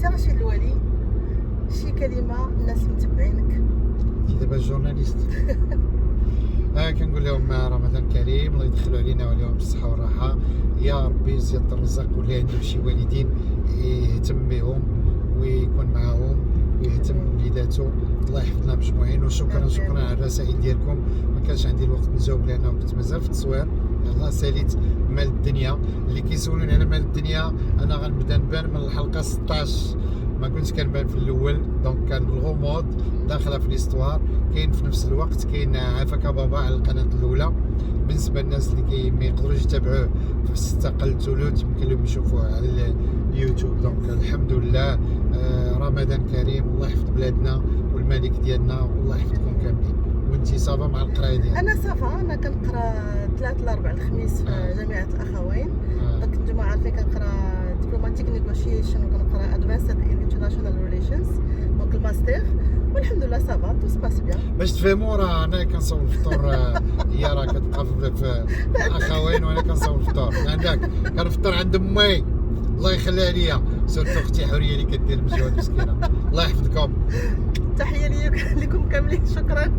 سي رشيد الولي، شي كلمه الناس متبعينك. دابا جورناليست. كنقول لهم رمضان كريم، الله يدخلوا علينا وعليهم بالصحه والراحه يا ربي. زياد الرزاق واللي عندهم شي والدين يهتم بهم ويكون معاهم ويهتم بوليداتو، الله يحفظنا مجموعين. وشكرا على الرسائل ديالكم. ما كانش عندي الوقت نجاوب لانه كنت مازال في التصوير. يلاه ساليت مال الدنيا. اللي كيسولوني على مال الدنيا انا غنبدا نبان من الحلقه 16. ما كنتش كنبان في الاول، دونك كان الغموض داخله في ليستوار. كاين في نفس الوقت كاين عافاك بابا على القناه الاولى. بالنسبه للناس اللي ما يقدروش يتابعوه في 6 قل ثلث يمكن لهم يشوفوه على اليوتيوب. دونك الحمد لله. رمضان كريم، الله يحفظ بلادنا والملك ديالنا والله يحفظكم كاملين. وانتي صافا مع القرايه ديالك؟ انا صافا، انا كنقرا 3 الاربع الخميس في جامعه الاخوين. دونك نتوما عارفين كنقرا دبلوماتيك نيغوشيشن وكنقرا ادفانسد ان انترناشونال ريليشنز، دونك الماستر. والحمد لله صافا تو سباس بيان. باش تفهموا راه انا كنصور الفطور، هي راه كتبقى في الاخوين وانا كنصور الفطور عندك. كنفطر عند امي الله يخليها ليا، سورتو اختي حوريه اللي كدير مجهود مسكينه. الله يحفظكم. تحيه ليكم كاملين، شكرا.